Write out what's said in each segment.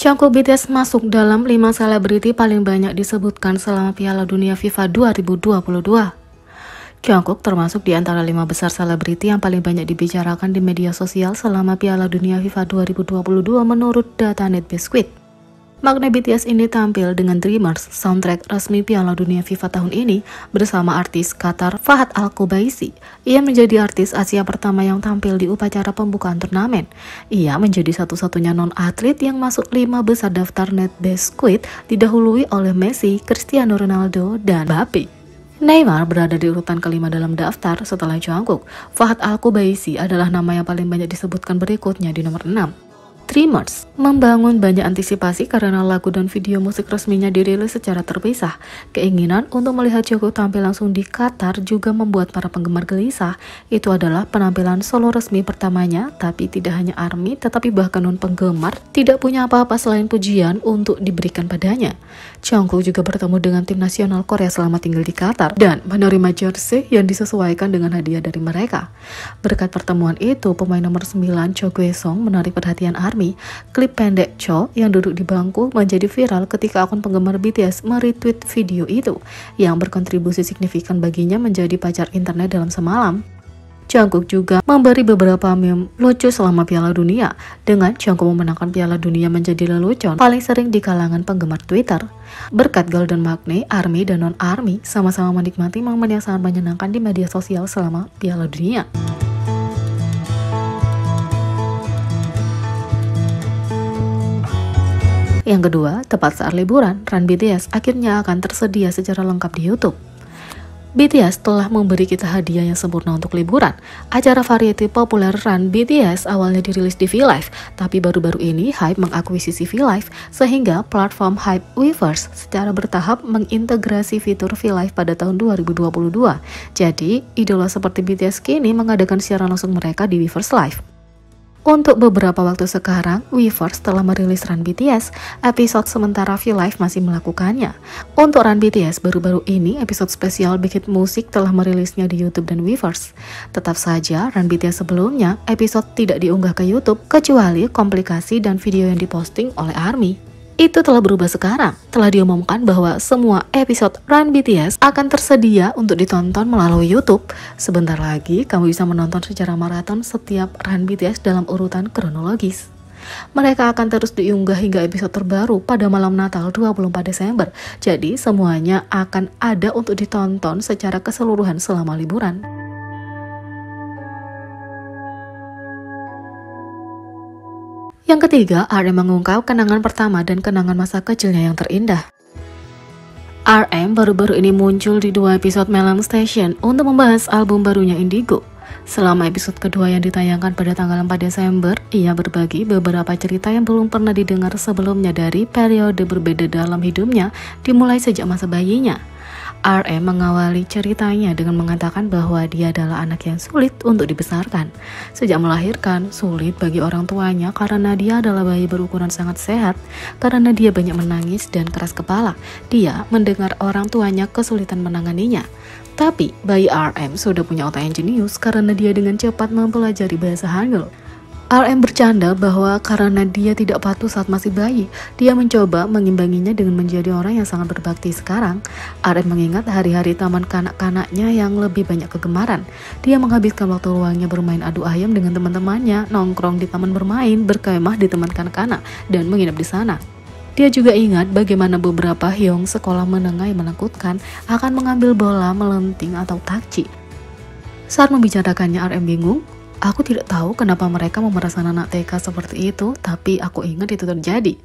Jungkook BTS masuk dalam 5 selebriti paling banyak disebutkan selama Piala Dunia FIFA 2022. Jungkook termasuk di antara 5 besar selebriti yang paling banyak dibicarakan di media sosial selama Piala Dunia FIFA 2022 menurut data NetBiscuit. Magnet BTS ini tampil dengan Dreamers, soundtrack resmi Piala Dunia FIFA tahun ini, bersama artis Qatar Fahad Al-Qubaisi. Ia menjadi artis Asia pertama yang tampil di upacara pembukaan turnamen. Ia menjadi satu-satunya non-atlet yang masuk 5 besar daftar NetBiscuit, didahului oleh Messi, Cristiano Ronaldo, dan Mbappe. Neymar berada di urutan kelima dalam daftar setelah Jungkook. Fahad Al-Qubaisi adalah nama yang paling banyak disebutkan berikutnya di nomor 6. Dreamers membangun banyak antisipasi karena lagu dan video musik resminya dirilis secara terpisah. Keinginan untuk melihat Jungkook tampil langsung di Qatar juga membuat para penggemar gelisah. Itu adalah penampilan solo resmi pertamanya, tapi tidak hanya ARMY, tetapi bahkan non-penggemar tidak punya apa-apa selain pujian untuk diberikan padanya. Jungkook juga bertemu dengan tim nasional Korea selama tinggal di Qatar dan menerima jersey yang disesuaikan dengan hadiah dari mereka. Berkat pertemuan itu, pemain nomor 9 Cho Gwae-sung menarik perhatian ARMY. Klip pendek Cho yang duduk di bangku menjadi viral ketika akun penggemar BTS meretweet video itu, yang berkontribusi signifikan baginya menjadi pacar internet dalam semalam. Jungkook juga memberi beberapa meme lucu selama Piala Dunia, dengan Jungkook memenangkan Piala Dunia menjadi lelucon paling sering di kalangan penggemar Twitter. Berkat Golden Magnet, ARMY dan non-ARMY sama-sama menikmati momen yang sangat menyenangkan di media sosial selama Piala Dunia. Yang kedua, tepat saat liburan, Run BTS akhirnya akan tersedia secara lengkap di YouTube. BTS telah memberi kita hadiah yang sempurna untuk liburan. Acara variety populer Run BTS awalnya dirilis di V-Live, tapi baru-baru ini HYBE mengakuisisi V-Live, sehingga platform HYBE Weverse secara bertahap mengintegrasi fitur V-Live pada tahun 2022. Jadi, idola seperti BTS kini mengadakan siaran langsung mereka di Weverse Live. Untuk beberapa waktu sekarang, Weverse telah merilis Run BTS, episode sementara V-Live masih melakukannya. Untuk Run BTS baru-baru ini, episode spesial Bikin Musik telah merilisnya di YouTube dan Weverse. Tetap saja, Run BTS sebelumnya, episode tidak diunggah ke YouTube, kecuali komplikasi dan video yang diposting oleh ARMY. Itu telah berubah sekarang, telah diumumkan bahwa semua episode Run BTS akan tersedia untuk ditonton melalui YouTube. Sebentar lagi, kamu bisa menonton secara maraton setiap Run BTS dalam urutan kronologis. Mereka akan terus diunggah hingga episode terbaru pada malam Natal 24 Desember. Jadi, semuanya akan ada untuk ditonton secara keseluruhan selama liburan. Yang ketiga, RM mengungkap kenangan pertama dan kenangan masa kecilnya yang terindah. RM baru-baru ini muncul di 2 episode Melon Station untuk membahas album barunya Indigo. Selama episode kedua yang ditayangkan pada tanggal 4 Desember, ia berbagi beberapa cerita yang belum pernah didengar sebelumnya dari periode berbeda dalam hidupnya, dimulai sejak masa bayinya. RM mengawali ceritanya dengan mengatakan bahwa dia adalah anak yang sulit untuk dibesarkan. Sejak melahirkan, sulit bagi orang tuanya karena dia adalah bayi berukuran sangat sehat. Karena dia banyak menangis dan keras kepala, dia mendengar orang tuanya kesulitan menanganinya. Tapi, bayi RM sudah punya otak yang jenius karena dia dengan cepat mempelajari bahasa Hangul. RM bercanda bahwa karena dia tidak patuh saat masih bayi, dia mencoba mengimbanginya dengan menjadi orang yang sangat berbakti sekarang. RM mengingat hari-hari taman kanak-kanaknya yang lebih banyak kegemaran. Dia menghabiskan waktu luangnya bermain adu ayam dengan teman-temannya, nongkrong di taman bermain, berkemah di taman kanak-kanak, dan menginap di sana. Dia juga ingat bagaimana beberapa hyong sekolah menengah yang menakutkan akan mengambil bola melenting atau takji. Saat membicarakannya, RM bingung. Aku tidak tahu kenapa mereka memerasaan anak TK seperti itu, tapi aku ingat itu terjadi.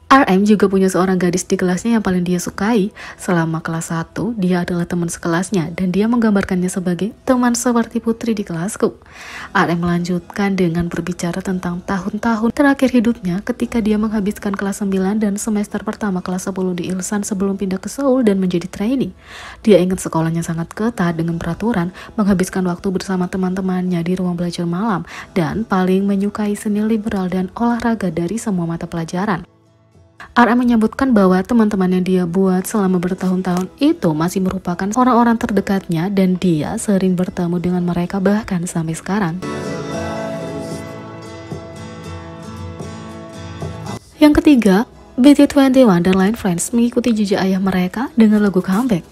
RM juga punya seorang gadis di kelasnya yang paling dia sukai. Selama kelas 1, dia adalah teman sekelasnya dan dia menggambarkannya sebagai teman seperti putri di kelasku. RM melanjutkan dengan berbicara tentang tahun-tahun terakhir hidupnya ketika dia menghabiskan kelas 9 dan semester pertama kelas 10 di Ilsan sebelum pindah ke Seoul dan menjadi trainee. Dia ingat sekolahnya sangat ketat dengan peraturan, menghabiskan waktu bersama teman-temannya di ruang belajar malam, dan paling menyukai seni liberal dan olahraga dari semua mata pelajaran. RM menyebutkan bahwa teman-teman yang dia buat selama bertahun-tahun itu masih merupakan orang-orang terdekatnya dan dia sering bertemu dengan mereka bahkan sampai sekarang. Yang ketiga, BT21 dan Line Friends mengikuti jejak ayah mereka dengan lagu comeback.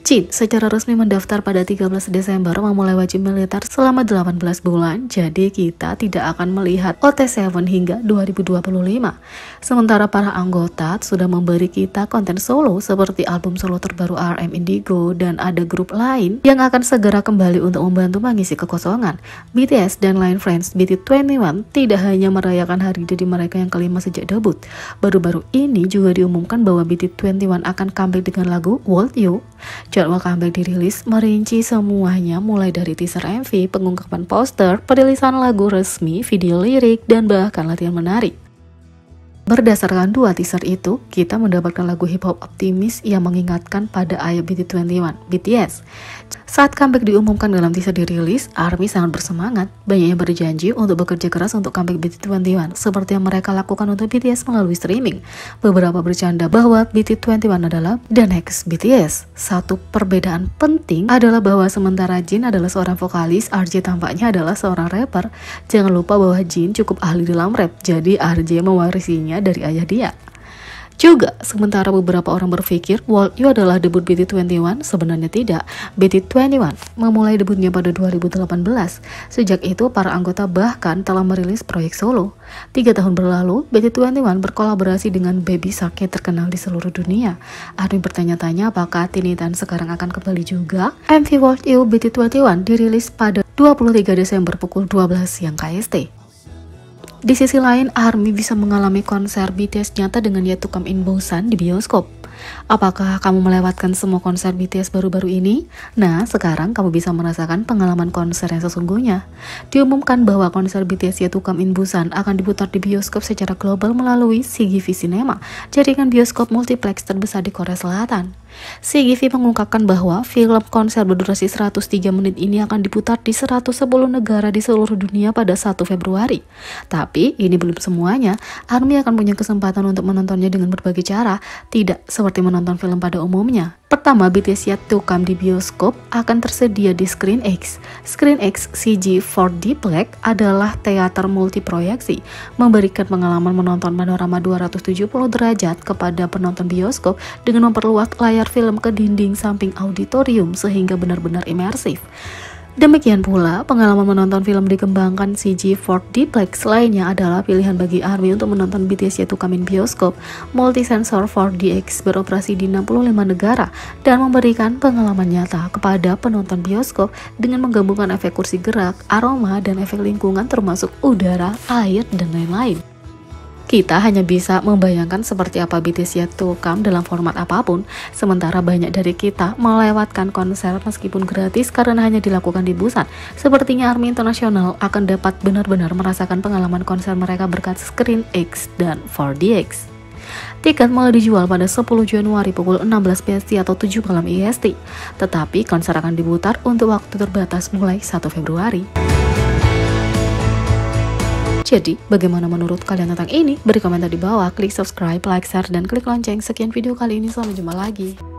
Jin secara resmi mendaftar pada 13 Desember memulai wajib militer selama 18 bulan, jadi kita tidak akan melihat OT7 hingga 2025. Sementara para anggota sudah memberi kita konten solo seperti album solo terbaru RM Indigo dan ada grup lain yang akan segera kembali untuk membantu mengisi kekosongan. BTS dan Line Friends BT21 tidak hanya merayakan hari jadi mereka yang kelima sejak debut. Baru-baru ini juga diumumkan bahwa BT21 akan comeback dengan lagu World You. Jadwal comeback dirilis merinci semuanya mulai dari teaser MV, pengungkapan poster, perilisan lagu resmi, video lirik, dan bahkan latihan menari. Berdasarkan dua teaser itu, kita mendapatkan lagu hip hop optimis yang mengingatkan pada ayah BT21, BTS. Saat comeback diumumkan dalam teaser dirilis, ARMY sangat bersemangat. Banyak yang berjanji untuk bekerja keras untuk comeback BT21, seperti yang mereka lakukan untuk BTS melalui streaming. Beberapa bercanda bahwa BT21 adalah the next BTS. Satu perbedaan penting adalah bahwa sementara Jin adalah seorang vokalis, RJ tampaknya adalah seorang rapper. Jangan lupa bahwa Jin cukup ahli dalam rap, jadi RJ mewarisinya dari ayah dia. Juga, sementara beberapa orang berpikir World You adalah debut BT21, sebenarnya tidak. BT21 memulai debutnya pada 2018. Sejak itu, para anggota bahkan telah merilis proyek solo. 3 tahun berlalu, BT21 berkolaborasi dengan Baby Shark yang terkenal di seluruh dunia. ARMY bertanya-tanya apakah Tiny Tan sekarang akan kembali juga. MV World You BT21 dirilis pada 23 Desember pukul 12 siang KST. Di sisi lain, ARMY bisa mengalami konser BTS nyata dengan Yet to Come in Busan di bioskop. Apakah kamu melewatkan semua konser BTS baru-baru ini? Nah, sekarang kamu bisa merasakan pengalaman konser yang sesungguhnya. Diumumkan bahwa konser BTS Yet to Come in Busan akan diputar di bioskop secara global melalui CGV Cinema, jaringan bioskop multiplex terbesar di Korea Selatan. CGV mengungkapkan bahwa film konser berdurasi 103 menit ini akan diputar di 110 negara di seluruh dunia pada 1 Februari. Tapi ini belum semuanya, ARMY akan punya kesempatan untuk menontonnya dengan berbagai cara, tidak seperti menonton film pada umumnya. Pertama, BTS Yet to Come di bioskop akan tersedia di ScreenX. ScreenX CG 4D Black adalah teater multiproyeksi, memberikan pengalaman menonton panorama 270 derajat kepada penonton bioskop dengan memperluas layar film ke dinding samping auditorium sehingga benar-benar imersif. Demikian pula, pengalaman menonton film dikembangkan CG 4D Plex lainnya adalah pilihan bagi ARMY untuk menonton BTS Yet to Come in bioskop. Multisensor 4DX beroperasi di 65 negara dan memberikan pengalaman nyata kepada penonton bioskop dengan menggabungkan efek kursi gerak, aroma, dan efek lingkungan termasuk udara, air, dan lain-lain. Kita hanya bisa membayangkan seperti apa BTS Yet to Come dalam format apapun, sementara banyak dari kita melewatkan konser meskipun gratis karena hanya dilakukan di Busan. Sepertinya ARMY International akan dapat benar-benar merasakan pengalaman konser mereka berkat ScreenX dan 4DX. Tiket mulai dijual pada 10 Januari pukul 16 PST atau 7 malam IST, tetapi konser akan diputar untuk waktu terbatas mulai 1 Februari. Jadi, bagaimana menurut kalian tentang ini? Beri komentar di bawah, klik subscribe, like, share, dan klik lonceng. Sekian video kali ini, sampai jumpa lagi.